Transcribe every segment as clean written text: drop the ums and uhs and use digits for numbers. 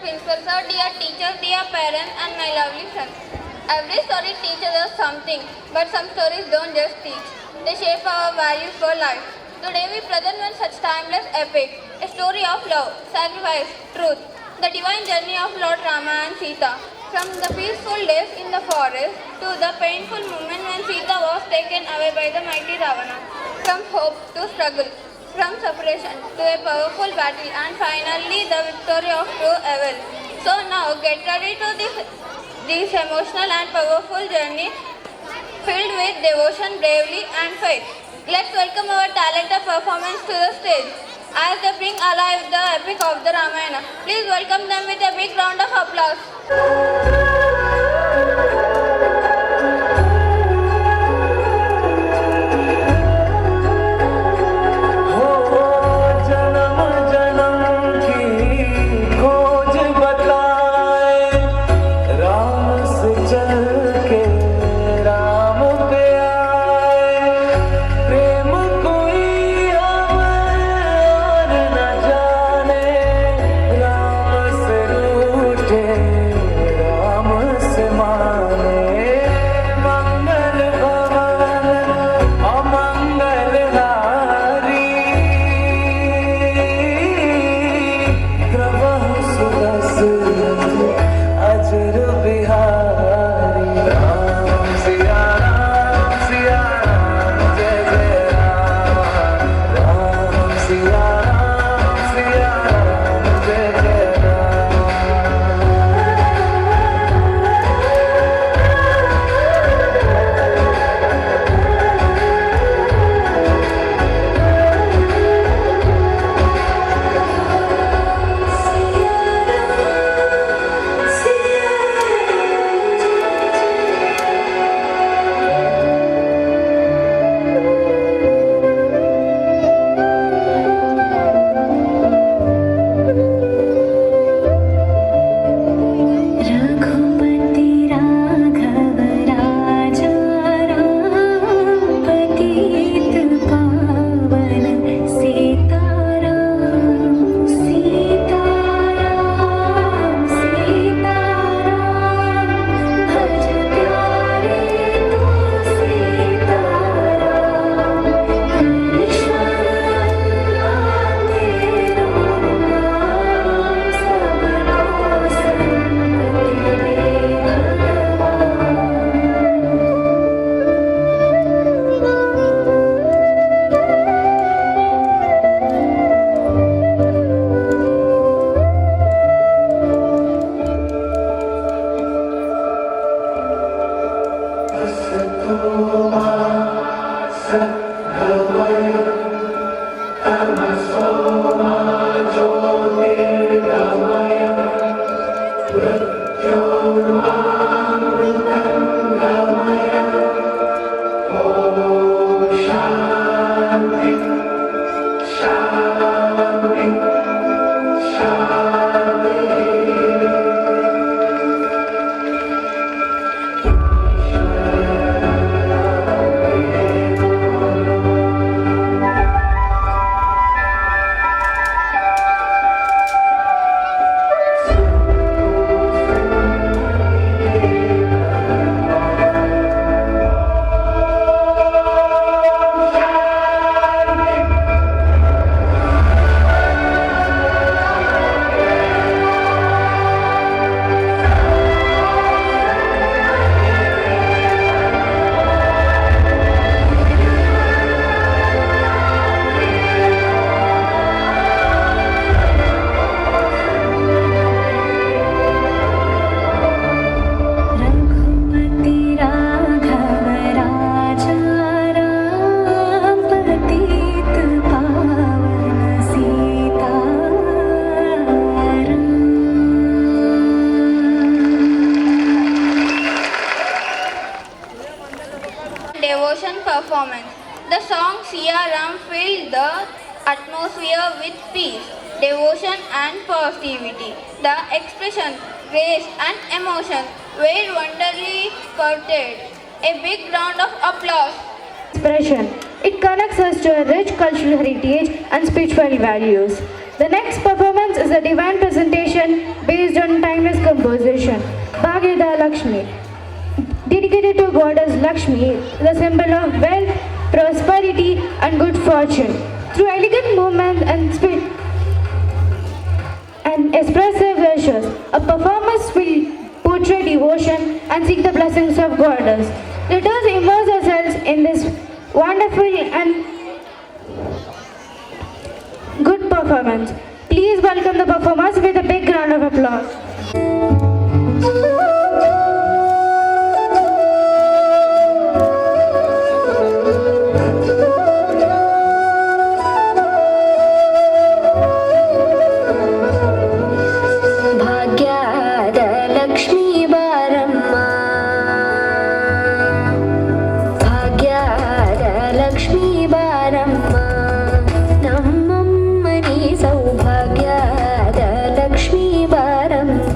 Principal Sir, dear teachers, dear parents, and my lovely friends. Every story teaches us something, but some stories don't just teach. They shape our values for life. Today we present one such timeless epic, a story of love, sacrifice, truth, the divine journey of Lord Rama and Sita. From the peaceful days in the forest to the painful moment when Sita was taken away by the mighty Ravana. From hope to struggle, from separation to a powerful battle, and finally the victory of true evil. So now get ready to this emotional and powerful journey filled with devotion, bravery and faith. Let's welcome our talented performance to the stage as they bring alive the epic of the Ramayana. Please welcome them with a big round of applause. Devotion performance. The song Siya Ram filled the atmosphere with peace, devotion and positivity. The expression, grace and emotion were wonderfully portrayed. A big round of applause. Expression. It connects us to a rich cultural heritage and spiritual values. The next performance is a divine presentation based on timeless composition, Bhagyada Lakshmi, dedicated to goddess Lakshmi, the symbol of wealth, prosperity, and good fortune. Through elegant movement and expressive gestures, a performance will portray devotion and seek the blessings of goddess. Let us immerse ourselves in this wonderful and good performance. Please welcome the performers with a big round of applause. ಭಾಗ್ಯದ ಲಕ್ಷ್ಮೀ ಬಾರಮ್ಮ ಭಾಗ್ಯದ ಲಕ್ಷ್ಮೀ ಬಾರಮ್ಮ ನಮ್ಮಮ್ಮನಿ ಸೌಭಾಗ್ಯದ ಲಕ್ಷ್ಮೀ ಬಾರಮ್ಮ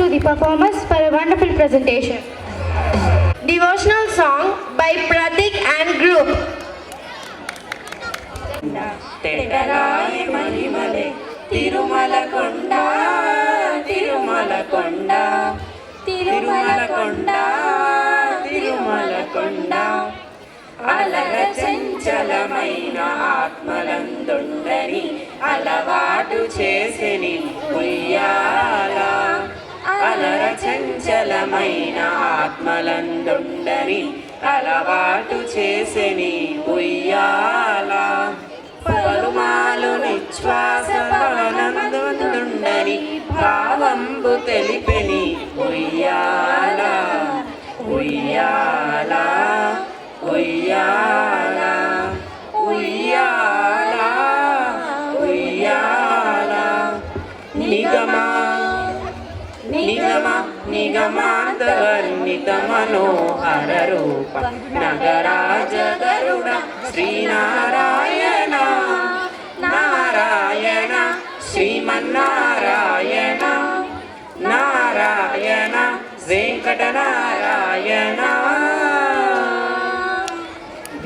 to the performers for a wonderful presentation. Devotional song by Pratik and group. తెగరాయి మహిమలే Tirumala కొండ తిరుమల కొండ తిరుమల కొండ తిరుమల కొండ అలర చంచలమైన ఆత్మలందుండని అలవాటు చేసిని ఉయ్యాల అలర చంచలమైన ఆత్మలందుండని అలవాటు చేసిని ఉయ్యాల పలుమాలు నిశ్వాస పవనందుండని భావంబు తెలిపిని ఉయ్యాల ఉయ్యాల ఉయ్యాల ఉయ్యాల ఉయ్యాల నిగమా నిగమ నిగమాంతవర్ణిత మనోహర రూప నగరాజ గరుడ శ్రీనారాయణ నారాయణ శ్రీమన్నారాయణ నారాయణ వెంకటనారాయణ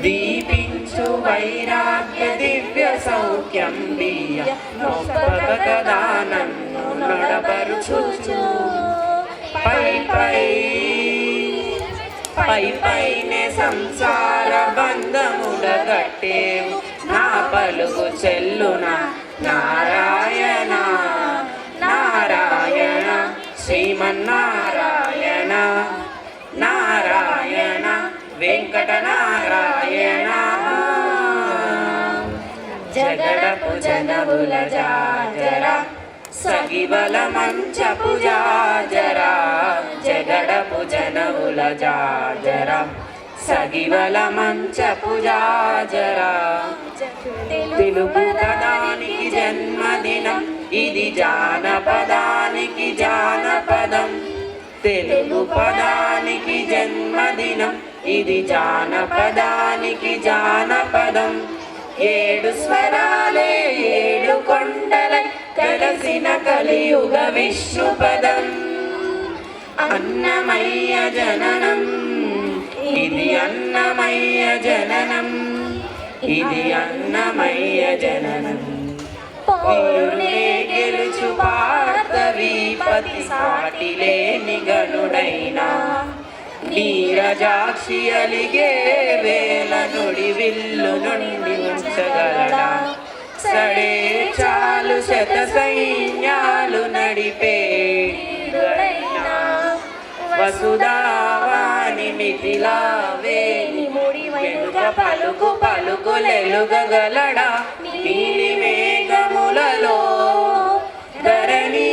దీపించు వైరాగ్య దివ్య సౌఖ్యం బియ్య నొప్పక కదా నన్ను నడపరుచు పై పై పై పైనే సంసార బంధముల గట్టేవు నా పలుకు చెల్లున నారాయణ నారాయణ శ్రీమన్నారాయణ నారాయణ వెంకటనారాయణ జగడపు జనవుల జాజరా సగివల మంచపు జాజరా జగడపు జనవుల జాజరా సగివల మంచపు జాజరా తెలుగు పదానికి జన్మదినం ఇది జానపదానికి జానపదం తెలుగు పదానికి జన్మదినం ఇది జానపదానికి జానపదం ఏడు స్వరాలే ఏడు కొండలై కలసిన కలియుగ విష్ణుపదం అన్నమయ్య జననం ఇది అన్నమయ్య జననం ఇది అన్నమయ్య జననం వీరులే గెలుచు పార్థవీపతి సాటిలేని గనుడైనా నీరజాక్షి అలిగే వేల నుడి విల్లు నుండి ఉంచగలడా సడే చాలు శత సైన్యాలు నడిపే వసుధావాని మిథిలా వేణి ముడి వెనుక పలుకు పలుకులెలుగగలడా నీలి మేఘములలో ధరణి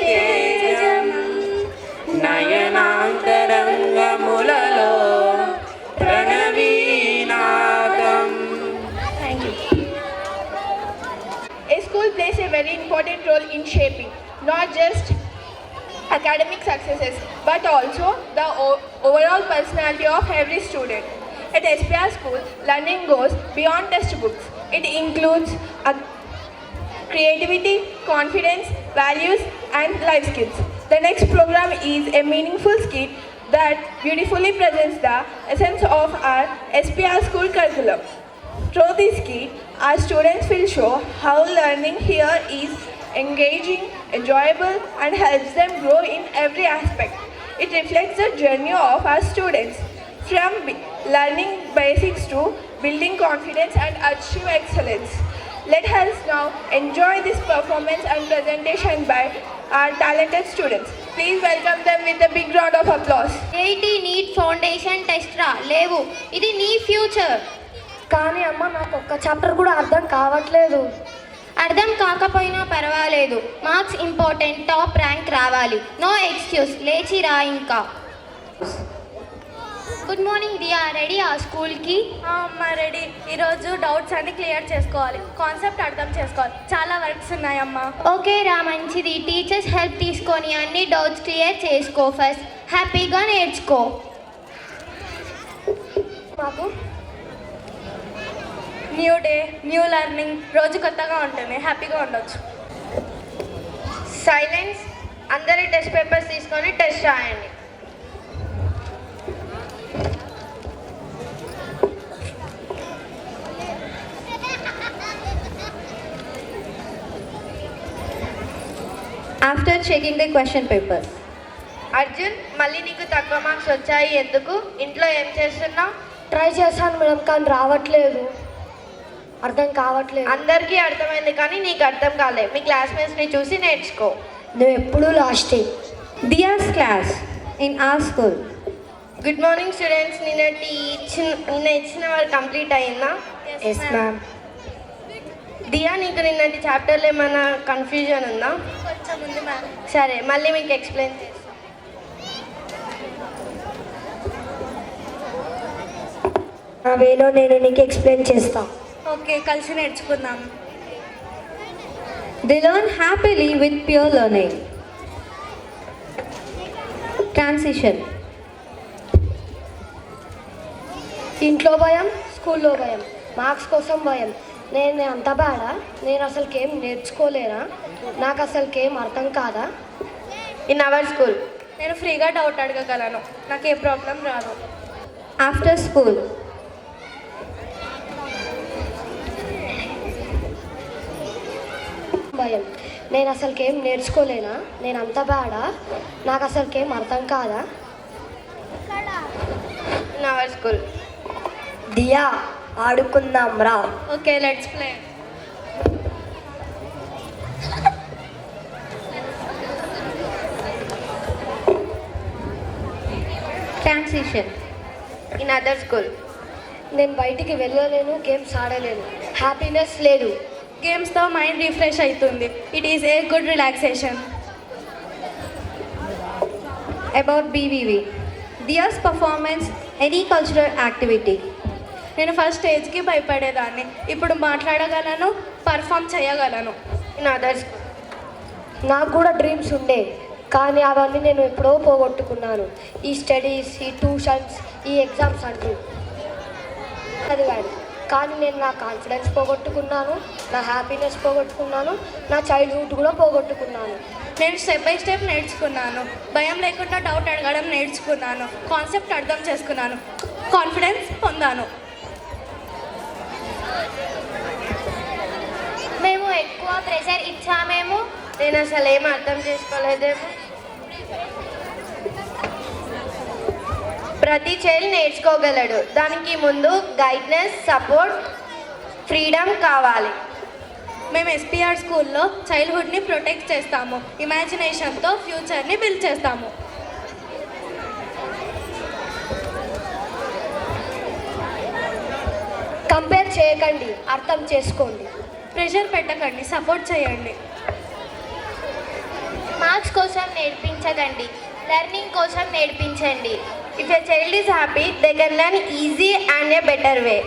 తేజం నయనాంతరంగములలో ప్రణవీనాదం. A school plays a very important role in shaping not just academic successes but also the overall personality of every student. At SPR School, learning goes beyond textbooks. It includes creativity, confidence, values, and life skills. The next program is a meaningful skit that beautifully presents the essence of our SPR School curriculum. Through this skit, our students will show how learning here is engaging, enjoyable, and helps them grow in every aspect. It reflects the journey of our students from learning basics to building confidence and achieve excellence. Let us now enjoy this performance and presentation by our talented students. Please welcome them with a big round of applause. AIT NEET foundation test రా లేవు ఇది నీ future. కానీ అమ్మ నాకు ఒక్క chapter కూడా అర్థం కావట్లేదు. అర్థం కాకపోయినా పర్వాలేదు, మార్క్స్ ఇంపార్టెంట్, టాప్ ర్యాంక్ రావాలి. నో ఎక్స్క్యూజ్, లేచి రా ఇంకా. గుడ్ మార్నింగ్ దియా, రెడీ ఆ స్కూల్కి? అమ్మ రెడీ. ఈరోజు డౌట్స్ అన్ని క్లియర్ చేసుకోవాలి, కాన్సెప్ట్ అర్థం చేసుకోవాలి, చాలా వర్క్స్ ఉన్నాయమ్మా. ఓకే రా, మంచిది. టీచర్స్ హెల్ప్ తీసుకొని అన్ని డౌట్స్ క్లియర్ చేసుకో. ఫస్ట్ హ్యాపీగా నేర్చుకో. మాకు న్యూ డే, న్యూ లెర్నింగ్, రోజు కొత్తగా ఉంటుంది, హ్యాపీగా ఉండొచ్చు. సైలెన్స్, అందరి టెస్ట్ పేపర్స్ తీసుకొని టెస్ట్ రాయండి. After checking the question papers, Arjun, మళ్ళీ నీకు తక్కువ మార్క్స్ వచ్చాయి ఎందుకు? ఇంట్లో ఏం చేస్తున్నావు? ట్రై చేశాను మేడం, కానీ రావట్లేదు, అర్థం కావట్లేదు. అందరికీ అర్థమైంది కానీ నీకు అర్థం కాలే. మీ క్లాస్మేట్స్ని చూసి నేర్చుకో. నువ్వు ఎప్పుడూ లాస్టే. Diya's class in our school. Good morning students. నిన్న ఇచ్చిన వర్క్ కంప్లీట్ అయిందా? Yes ma'am. దియా, నీకు నిన్నటి చాప్టర్లో ఏమైనా కన్ఫ్యూజన్ ఉందా? కొంచెం ఉంది మ్యామ్. సరే, మళ్ళీ మీకు ఎక్స్ప్లెయిన్ చేస్తాను. నా వేలో నేను నీకు ఎక్స్ప్లెయిన్ చేస్తా. ఓకే, కలిసి నేర్చుకుందాం. They learn happily with pure learning. Transition. ఇంట్లో భయం, స్కూల్లో భయం, మార్క్స్ కోసం భయం. నేను అంత బాడా? నేను అసలుకేం నేర్చుకోలేనా? నాకు అసలుకేం అర్థం కాదా? ఇన్ అవర్ స్కూల్ నేను ఫ్రీగా డౌట్ అడగగలను, నాకు ఏ ప్రాబ్లం రాదు. After school. భయం. నేను అసలుకేం నేర్చుకోలేనా? నేను అంత బాడా? నాకు అసలుకేం అర్థం కాదా? ఇన్ అవర్ స్కూల్ దియా, ఆడుకుందాం రా. Okay, let's play. Transition. In other school నేను బయటికి వెళ్ళలేను, గేమ్స్ ఆడలేను, హ్యాపీనెస్ లేదు. గేమ్స్తో మైండ్ రిఫ్రెష్ అవుతుంది. It is a good relaxation. About BVV. Diya's performance, any cultural activity. నేను ఫస్ట్ స్టేజ్కి భయపడేదాన్ని, ఇప్పుడు మాట్లాడగలను, పర్ఫామ్ చేయగలను. ఇన్ అదర్ స్కూల్ నాకు కూడా డ్రీమ్స్ ఉండే, కానీ అవన్నీ నేను ఎప్పుడో పోగొట్టుకున్నాను. ఈ స్టడీస్, ఈ ట్యూషన్స్, ఈ ఎగ్జామ్స్ అంటూ చదివాను, కానీ నేను నా కాన్ఫిడెన్స్ పోగొట్టుకున్నాను, నా హ్యాపీనెస్ పోగొట్టుకున్నాను, నా చైల్డ్హుడ్ కూడా పోగొట్టుకున్నాను. నేను స్టెప్ బై స్టెప్ నేర్చుకున్నాను. భయం లేకుండా డౌట్ అడగడం నేర్చుకున్నాను. కాన్సెప్ట్ అర్థం చేసుకున్నాను. కాన్ఫిడెన్స్ పొందాను. మేము ఎక్కువ ప్రెషర్ ఇచ్చామేమో. నేను అసలు ఏం అర్థం చేసుకోలేదేమో. ప్రతి చైల్డ్ నేర్చుకోగలడు, దానికి ముందు గైడ్నెస్, సపోర్ట్, ఫ్రీడమ్ కావాలి. మేము ఎస్పీఆర్ స్కూల్లో చైల్డ్హుడ్ని ప్రొటెక్ట్ చేస్తాము. ఇమాజినేషన్తో ఫ్యూచర్ని బిల్డ్ చేస్తాము. కంపేర్ చేయకండి, అర్థం చేసుకోండి. ప్రెషర్ పెట్టకండి, సపోర్ట్ చేయండి. మార్క్స్ కోసం నేర్పించకండి, లెర్నింగ్ కోసం నేర్పించండి. If a child is happy, they can learn easy and A better way.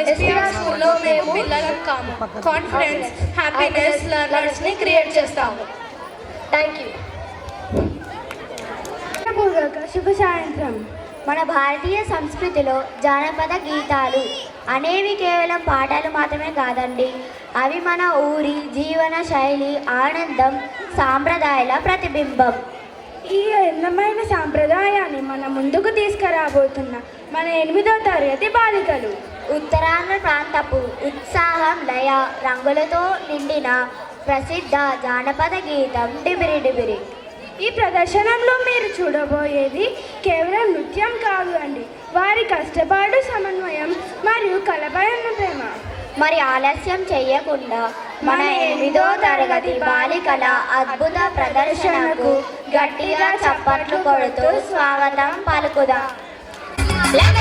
SPR స్కూల్లో మేము పిల్లలం కాము. కాన్ఫిడెన్స్, హ్యాపీనెస్ లెర్నర్స్ని క్రియేట్ చేస్తాము. Thank you. శుభ సాయంత్రం. మన భారతీయ సంస్కృతిలో జానపద గీతాలు అనేవి కేవలం పాటలు మాత్రమే కాదండి, అవి మన ఊరి జీవన శైలి, ఆనందం, సాంప్రదాయాల ప్రతిబింబం. ఈ అందమైన సాంప్రదాయాన్ని మన ముందుకు తీసుకురాబోతున్న మన 8వ తరగతి బాలికలు. ఉత్తరాంధ్ర ప్రాంతపు ఉత్సాహం, లయ, రంగులతో నిండిన ప్రసిద్ధ జానపద గీతం డిబిరి డిబిరి. ఈ ప్రదర్శనలో మీరు చూడబోయేది కేవలం నృత్యం కాదు అండి, వారి కష్టపాటు, సమన్వయం మరియు కళపై ఉన్న ప్రేమ. మరి ఆలస్యం చేయకుండా మన 8వ తరగతి బాలికల అద్భుత ప్రదర్శనకు గట్టిగా చప్పట్లు కొడుతూ స్వాగతం పలుకుదాం. Let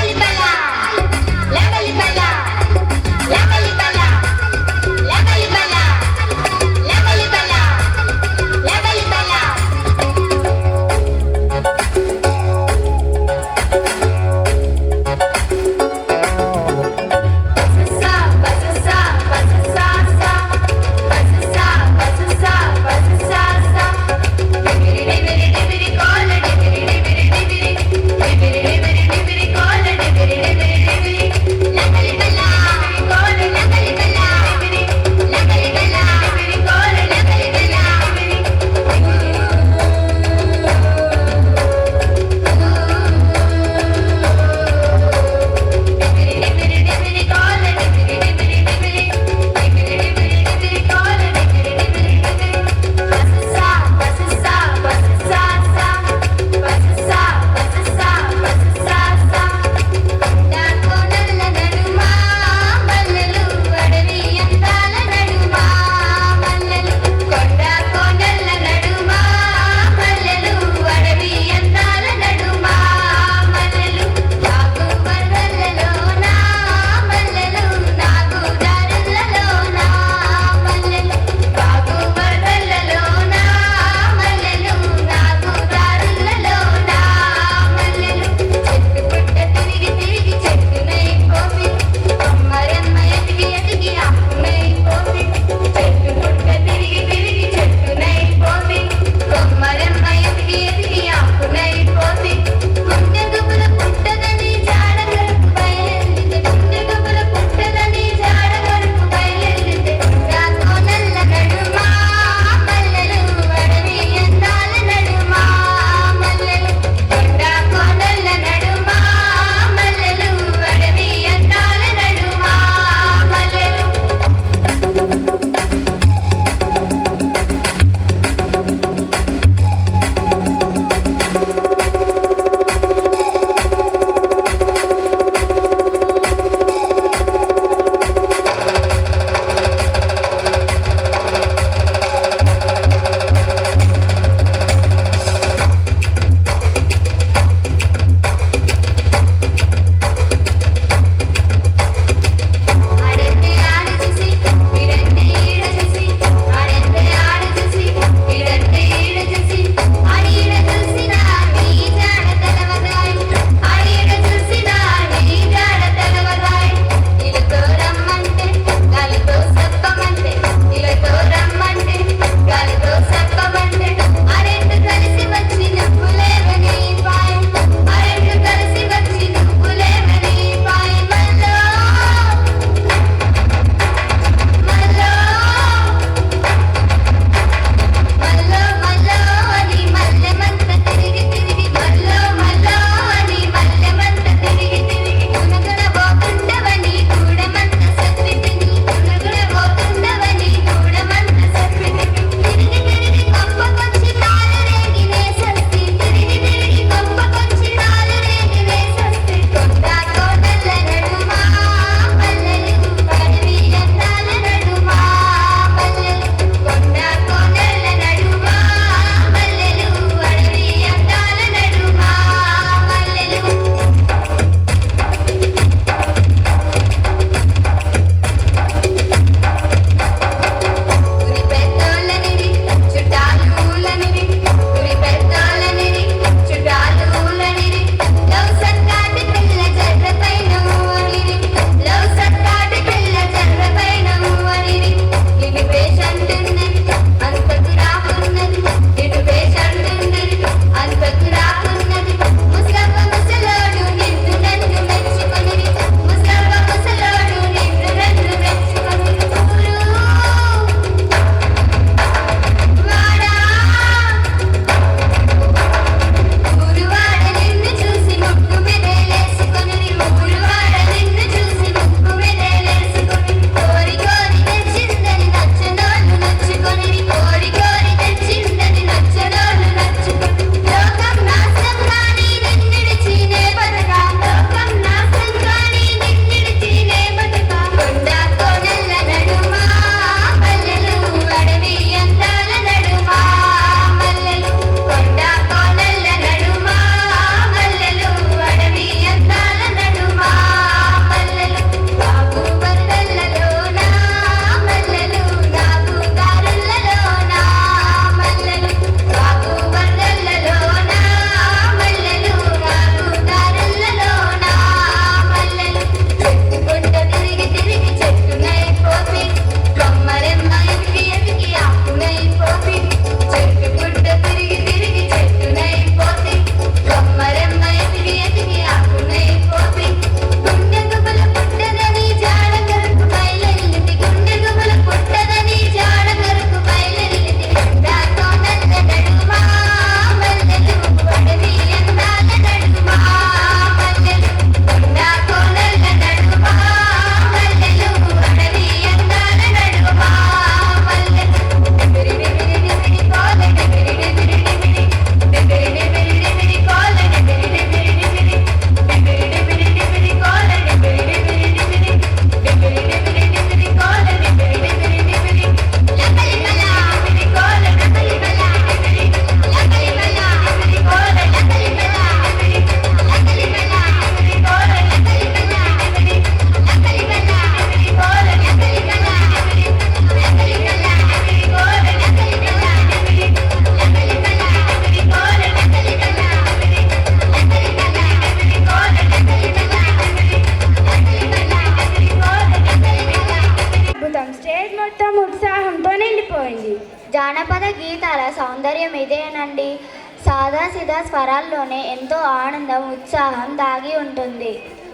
సాదాసీదా స్వరాల్లోనే ఎంతో ఆనందం, ఉత్సాహం దాగి ఉంటుంది.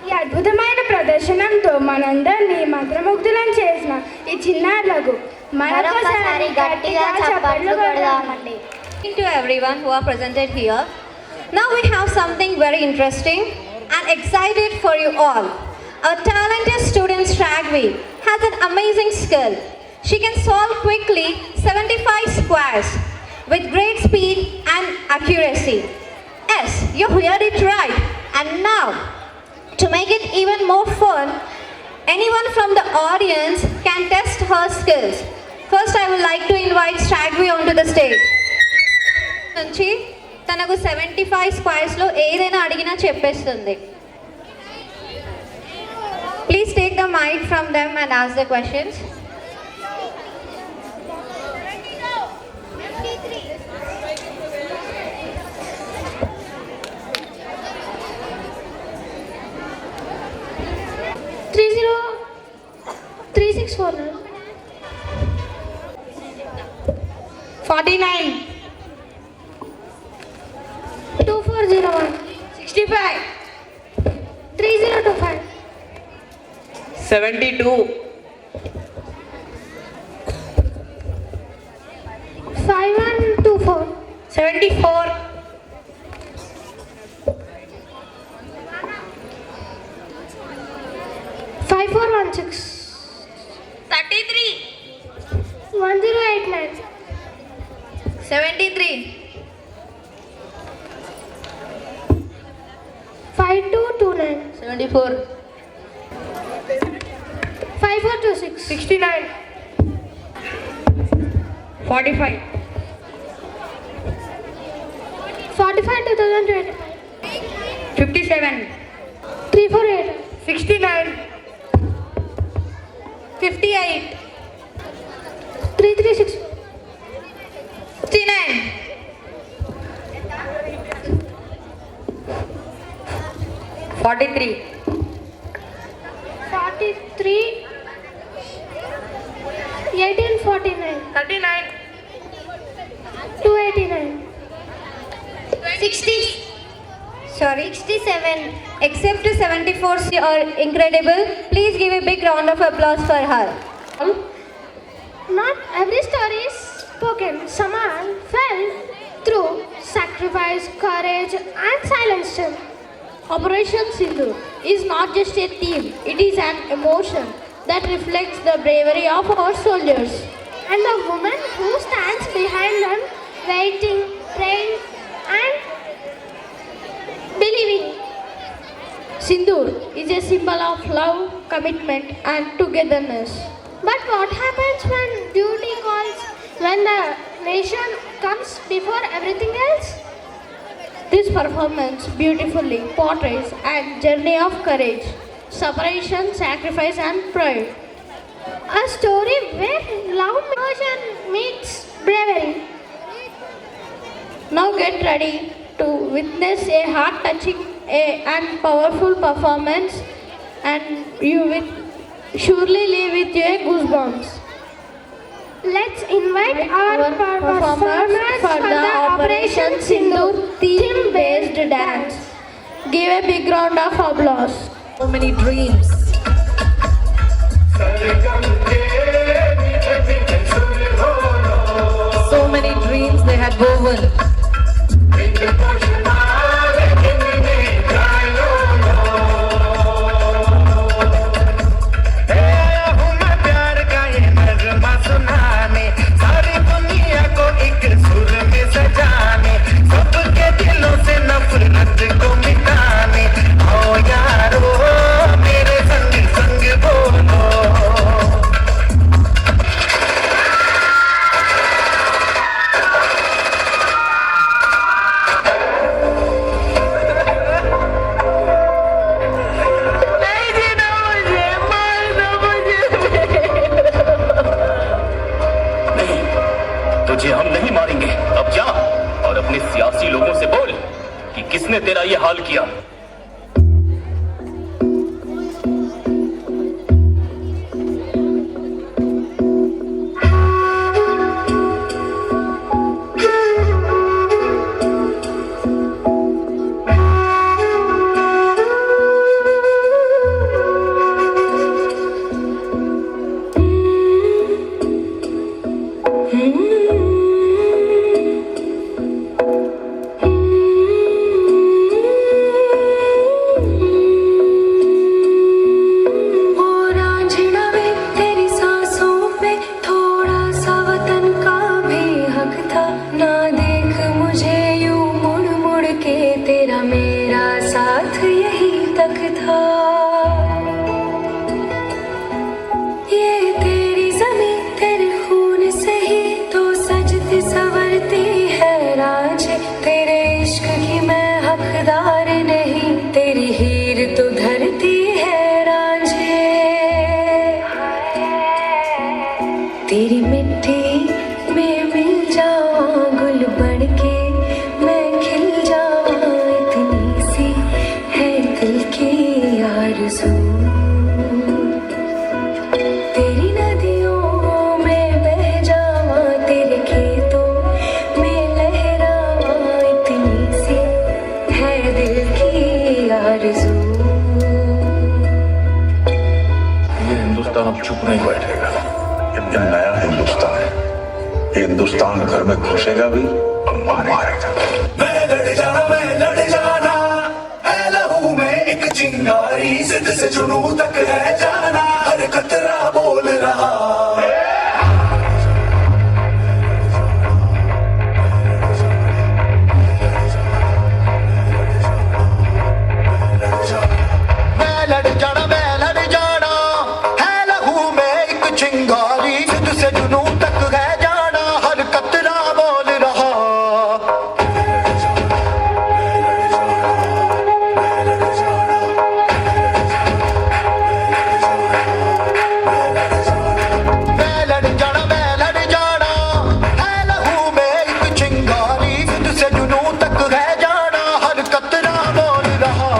ఈ అద్భుతమైన ప్రదర్శనంతో మనందరినీ మంత్రముగ్ధులను చేసిన ఈ చిన్నారులకు మరొకసారి గట్టిగా చప్పట్లు కొడదామండి. To everyone who are presented here. Now we have something very interesting and excited for you all. Our talented student Shragvi has an amazing skill. She can solve quickly 75 squares with great speed and accuracy. Yes, you heard it right. And now, to make it even more fun, anyone from the audience can test her skills. First, I would like to invite Shragvi onto the stage. నుంచి తనకు 75 స్క్వేర్స్లో ఏదైనా అడిగినా చెప్పేస్తుంది. Please take the mic from them and ask the questions. Three six four 49 2401 65 3025 72 5124 74 5416 33 1089 73 5229 74 5426 69 45 2025 57 348 69 58 336 69 43 1849 39 289 67. Except 74 are incredible. Please give a big round of applause for her. Not every story is spoken. Some are felt through sacrifice, courage, and silence. Operation Sindhu is not just a theme, it is an emotion that reflects the bravery of our soldiers and the woman who stands behind them, waiting, praying, and believing. Sindoor is a symbol of love, commitment, and togetherness. But what happens when duty calls, when the nation comes before everything else? This performance beautifully portrays a journey of courage, separation, sacrifice, and pride. A story where love emotion meets bravery. Now get ready to witness a heart-touching and powerful performance, and you will surely leave with your goosebumps. Let's invite our performers for the Operation Sindoor theme-based dance. Give a big round of applause. So many dreams. So many dreams they had woven. तुझे हम नहीं मारेंगे। अब जा और अपने सियासी लोगों से बोल कि किसने तेरा ये हाल किया। इश्क की मैं हकदार नहीं, तेरी हीर तो धरती है रांझे। तेरी मिट्टी में मिल जाऊं गुल बन के मैं खिल जाऊं, इतनी सी है दिल की आरज़ू। तेरी नदियों में बह जाऊं, तेरे खेतों में लहराऊं, इतनी सी है दिल की आरज़ू। ये हिंदुस्तान अब चुप नहीं बैठेगा। ये नया हिंदुस्तान है। ये हिंदुस्तान घर में घुसेगा भी और मारेगा। मैं लड़ जाना है लहू में एक चिंगारी, जिद से जुनू तक है जाना, हर कतरा बोल रहा। मैं लड़ जाना है लहू में एक चिंगारी, जिद से जुनू तक है जाना, हर कतरा बोल रहा। मैं लड़ जाना है लहू में एक चिंगारी, जिद से जुनू तक है जाना, हर कतरा बोल रहा।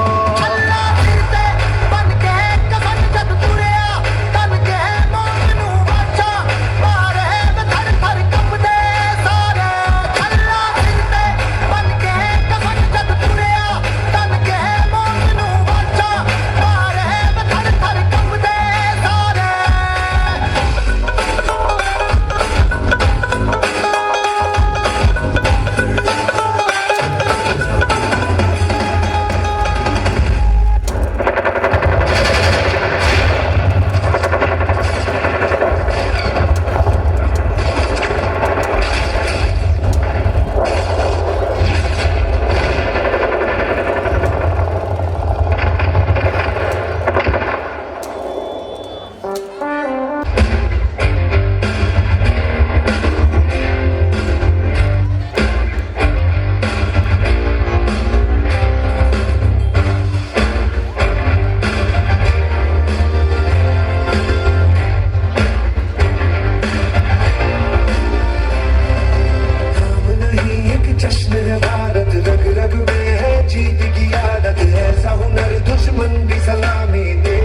जश्न है भारत, रग रग में है जीत की आदत, ऐसा हुनर दुश्मन भी सलामी दे।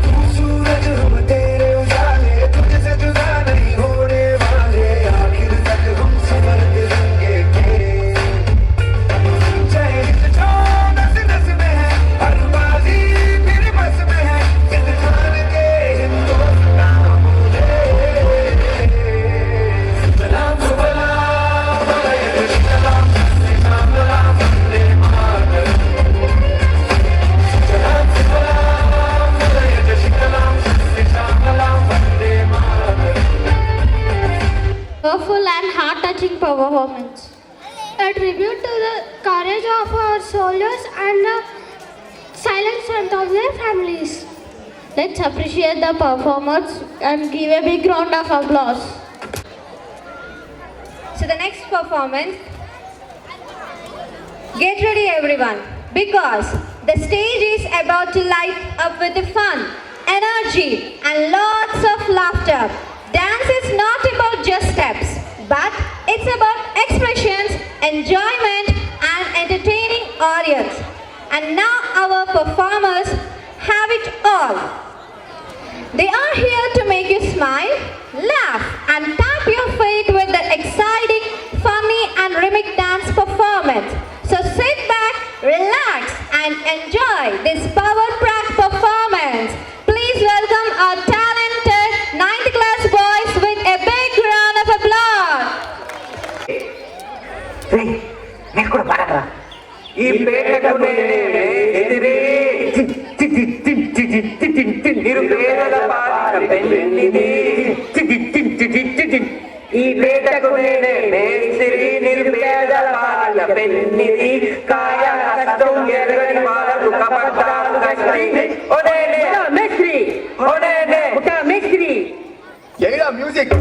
तू सूरज हम तेरे उजाले, तुझसे जुदा नहीं होने वाले, आखिर तक हम समर्थ रहेंगे के। जय हिंद जो नस नस में है, हर बाजी फिर बस में है, दिल खान के हिंदुस्तान बोले। सलाम Powerful and heart-touching performance. A tribute to the courage of our soldiers and the silent strength of their families. Let's appreciate the performers and give a big round of applause. So the next performance, get ready everyone, because the stage is about to light up with the fun, energy and lots of laughter. Dance is not about just steps, but it's about expressions, enjoyment and entertaining audience. And now our performers have it all. They are here to make you smile, laugh and tap your feet with the exciting, funny and rhythmic dance performance. So sit back, relax and enjoy this power-packed performance. Please welcome our talented 9th class boys with a big round of applause. ఈ పేటకు ఎదిరే నిరుపేదల పాలిట పెన్నిది. ఈ పేటకు నేసిరి నిరుపేదల పాలిట పెన్నిది. కాయ కష్టం ఎరగని వాళ్ళకు కపటాలు కష్టి. ఒడేనే మేస్త్రి, ఒడేనే మేస్త్రి. ఏడా మ్యూజిక్.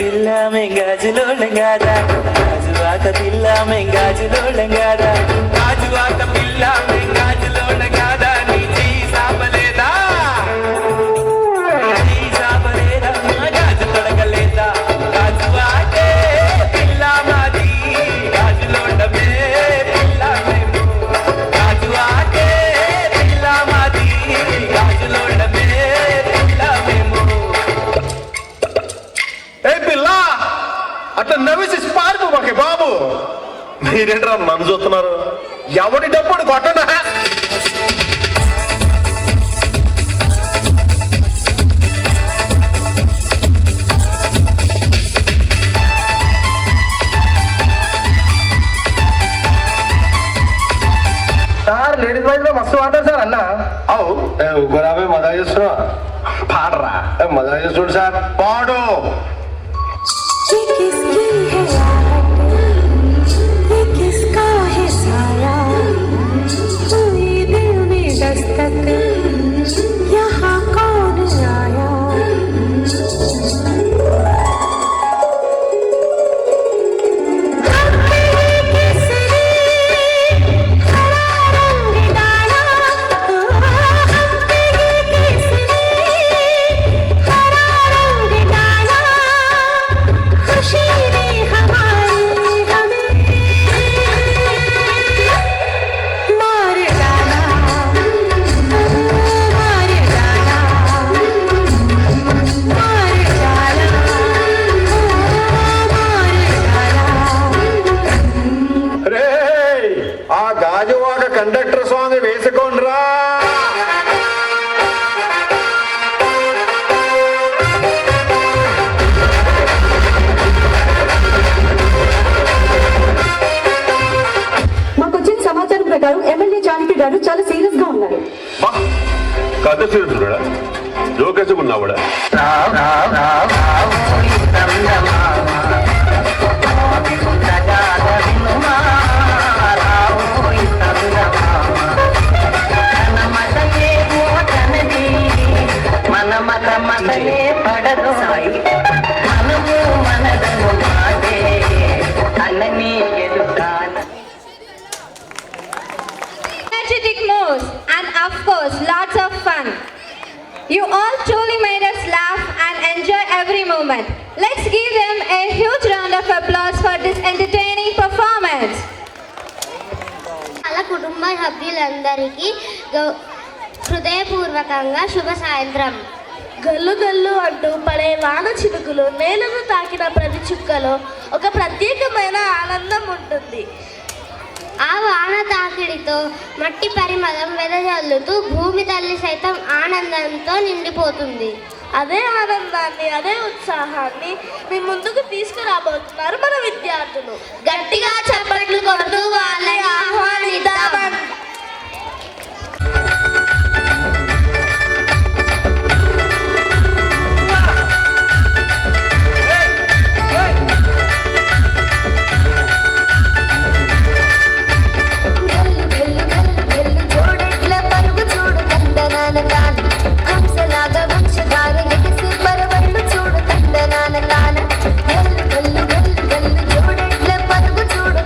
పిల్ల మెంగాజులోళ్ళం కాదా గాజువాక పిల్ల మెంగాజులోళ్ళం కాదా గాజువాక పిల్ల మెంగాజులోళ్ళం కాదా నీ చెయ్యి సాపలేదా చెయ్యి సాపలేదా గాజు తొడగలేదా గాజువాకే పిల్ల మాది గాజులోళ్ళమే పిల్ల మేము గాజువాకే పిల్ల మాది గాజులోళ్ళమే పిల్ల మేము. ఏ పిల్ల అట్లా నవ్వేసి పారిపో మాకే బాబు. మీరేంట్రా నన్ను చూస్తున్నారు? ఎవడి డప్పుడు కొట్టనా? సార్ లేడీస్ బాయ్స్ లో మస్తు వాడతారు సార్ అన్న. అవు ఉగరాబే మజా చేస్తున్నా. పాడరా మజా చేస్తుడు సార్. పాడు. ये किसकी है ये किसका है साया हुई दिल में दस्तक यहाँ कौन आया రే ఆ గాజువాక కండక్టర్ సాంగ్ వేసుకోండ్రా. మాకు వచ్చిన సమాచారం ప్రకారం ఎమ్మెల్యే జానకి గారు చాలా సీరియస్ గా ఉన్నారు. కథ చేస్తున్నాడా? జోకేసుకున్నావాడా? మన మత మతలే పడదు మనము మనదను మాటే అన్నని ఎదుటాన. Energetic moves and of course lots of fun. You all truly made us laugh and enjoy every moment. Let's give them a huge round of applause for this entertaining performance. అలా కుటుంబ సభ్యులందరికీ హృదయపూర్వకంగా శుభ సాయంత్రం. గల్లు గల్లు అంటూ పడే వాన చినుకులు నేలను తాకిన ప్రతి చుక్కలో ఒక ప్రత్యేకమైన ఆనందం ఉంటుంది. ఆ వాన తాకిడితో మట్టి పరిమళం వెదజల్లుతూ భూమి తల్లి సైతం ఆనందంతో నిండిపోతుంది. అదే ఆనందాన్ని, అదే ఉత్సాహాన్ని మీ ముందుకు తీసుకురాబోతున్నారు మన విద్యార్థులు. గట్టిగా చప్పట్లు కొడుతూ వాళ్ళని ఆహ్వానిద్దాం. చూడు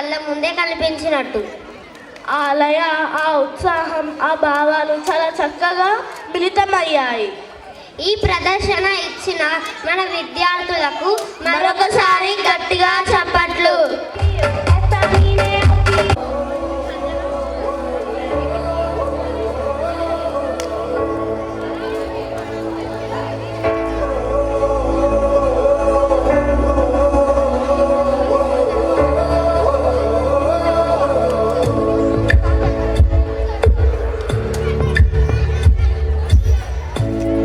కళ్ళ ముందే కనిపించినట్టు. ఆ లయ, ఆ ఉత్సాహం, ఆ భావాలు చాలా చక్కగా మిళితమయ్యాయి. ఈ ప్రదర్శన ఇచ్చిన మన విద్యార్థులకు మరొకసారి గట్టిగా చప్పట్లు.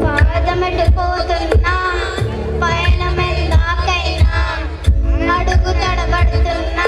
పాదమెట్టుపోతున్నా పయనమెల్లాకైనా అడుగు తడబడుతున్నా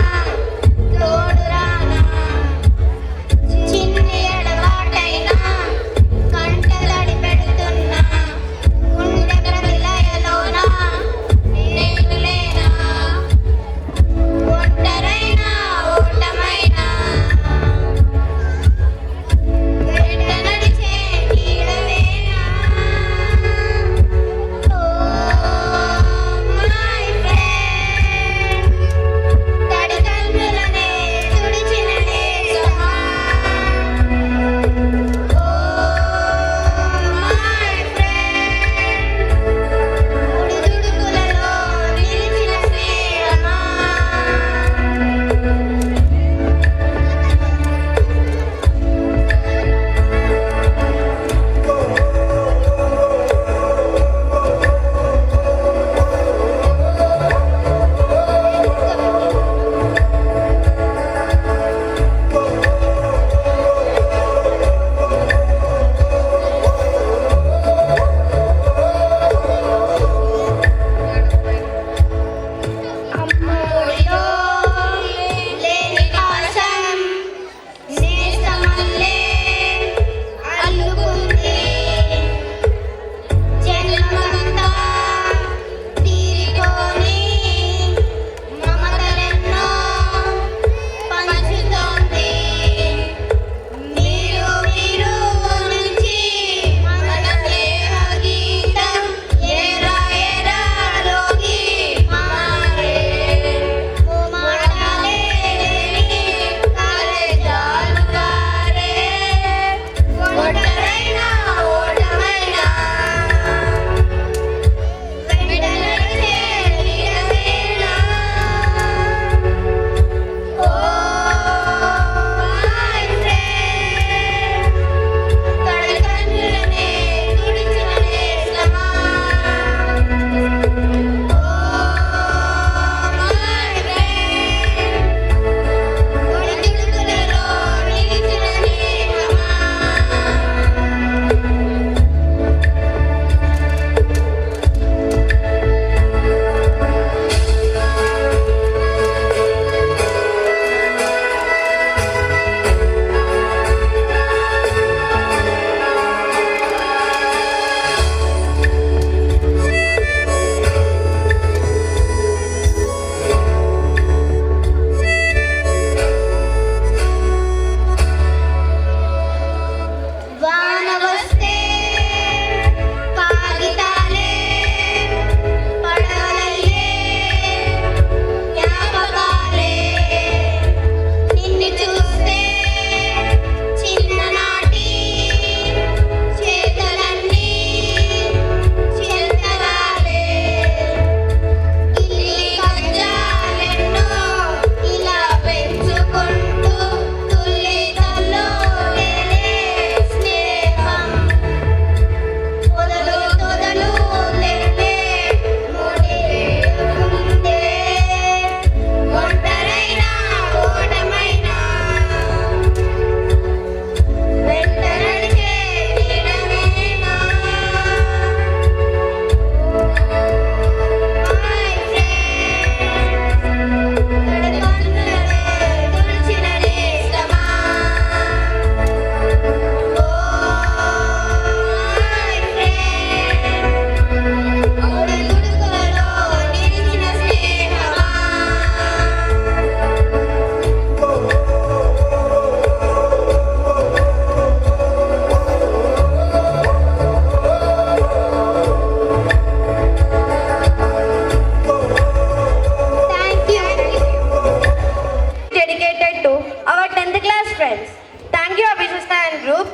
friends. Thank you, Abhishek and group.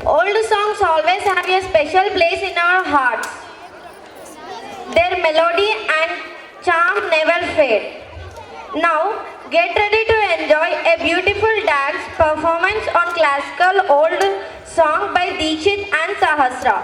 Old songs always have a special place in our hearts. Their melody and charm never fade. Now, get ready to enjoy a beautiful dance performance on classical old song by Dikshit and Sahasra.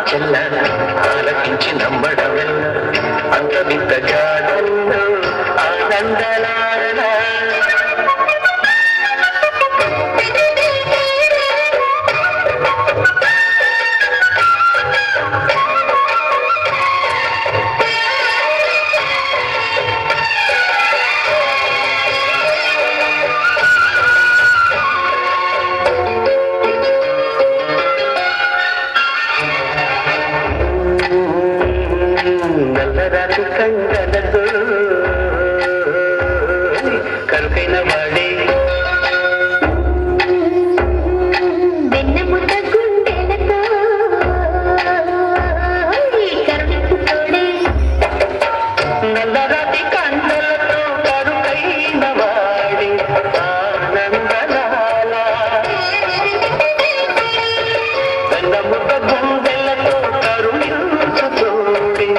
చెల్ల ఆలకించి నమ్మడమెల్ల అంత వింతగా ఆనందలారలా నల్లరాతి కంగనతో కరుకైన వాడే వెన్నముద్ద గుండెలతో కరుణించుకోడే నల్లరాతి కండలతో కరుకైన వాడే ఆనందలాల వెన్నముద్ద గుండెలతో కరుణించుకోడే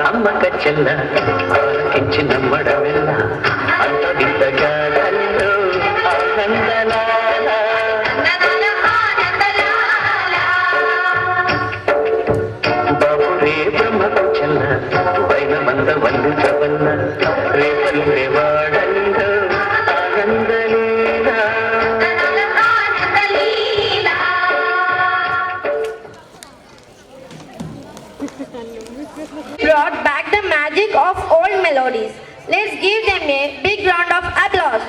అమ్మక చెల్ల ఆలకించి నమ్మడమెల్ల అంత వింతగా ఆనందలాల బాబురే బ్రహ్మకు చెల్ల వైనమంత వందించవల్ల రేపలు రేవాడంలో ఆనందలీలా brought back the magic of old melodies. Let's give them a big round of applause.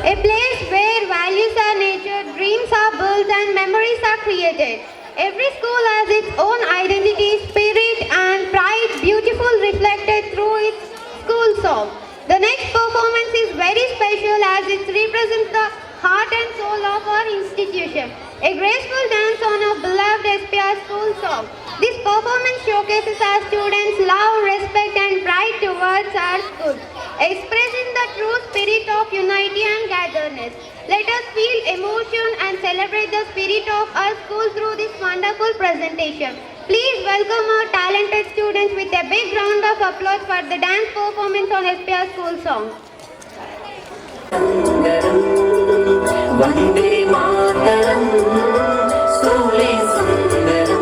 A place where values are nurtured, dreams are built and memories are created. Every school has its own identity, spirit and pride, beautiful reflected through its school song. The next performance is very special as it represents the heart and soul of our institution. A graceful dance on our beloved SPR school song. This performance showcases our students' love, respect and pride towards our school, expressing the true spirit of unity and togetherness. Let us feel emotion and celebrate the spirit of our school through this wonderful presentation. Please welcome our talented students with a big round of applause for the dance performance on SPR school song. Vande Mataram స్కూలే సుందరం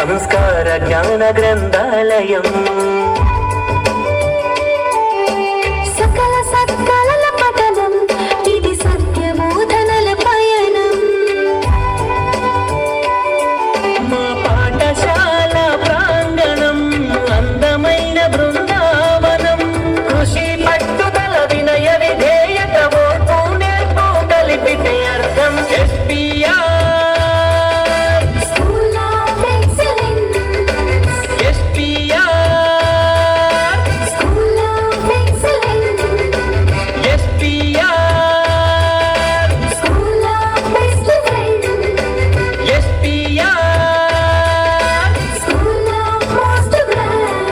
సంస్కార జ్ఞాన గ్రంథాలయం సకల సత్కళల పఠనం ఇది సత్యబోధనల పయనం మా పాఠశాల ప్రాంగణం అందమైన బృందావనం కృషి పట్టుదల వినయ విధేయత ఓర్పు నేర్పు కలిపితే అర్థం SPR school of excellence SPR school of excellence SPR school of best friend SPR school of most grand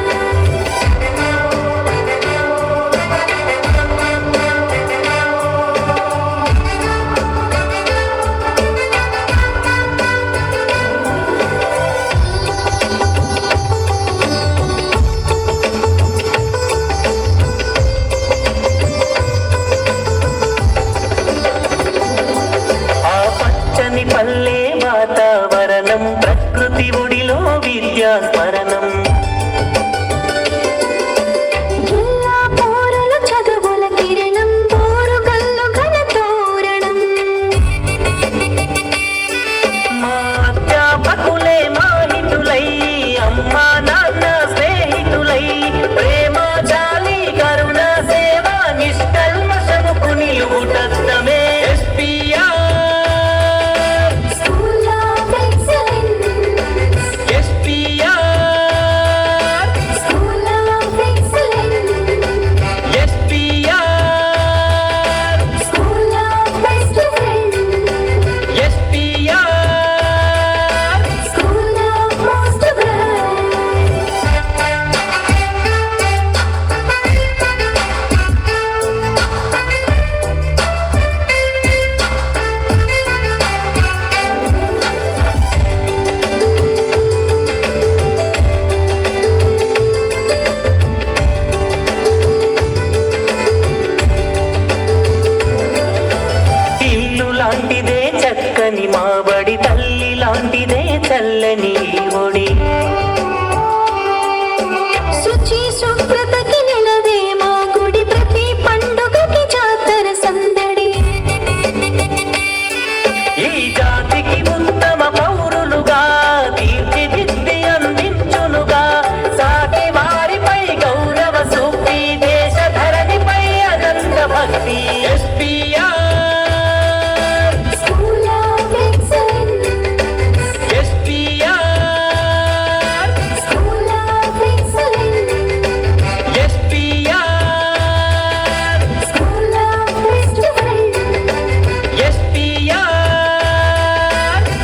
ఆ పచ్చని పల్లె వాతావరణం ప్రకృతి ఒడిలో విద్యా స్మరణం జిల్లా పౌరుల చదువుల కిరణం పోరుగల్లు ఘన తోరణం మా అధ్యాపకులే మాహితులై అమ్మా నాన్న స్నేహితులై ప్రేమ జాలి కరుణ సేవ నిష్కల్మషముకు నిలువుటద్దమే SPR school of excellence SPR school of excellence SPR school of best friend SPR school of most grand ఇల్లు లాంటిదే చక్కని మా బడి తల్లి లాంటిదే చల్లని ఈ ఒడి శుచి శుభ్రతకి నిలవే మా గుడి ప్రతి పండుగకి జాతర సందడి ఈ జాతికి ఉత్తమ పౌరులుగా తీర్చిదిద్ది అందించునుగా సాటి వారిపై గౌరవ సూక్తి దేశ ధరణిపై అనంత భక్తి SPR school of excellence SPR school of excellence SPR school of best friend SPR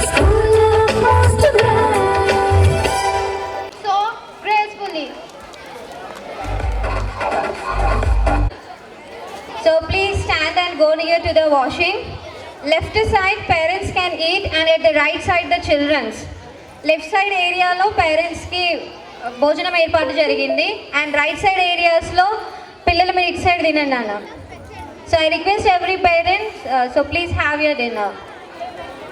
school of most grand So gracefully. So please stand and go near to the washing. Left side parents can eat and at the right side the children's. Left side area lo parents ki భోజనం ఏర్పాటు జరిగింది and right side ఏరియాస్లో పిల్లలు మీరు ఇటు side తినండి అన్న. So I request every parents so please have your dinner.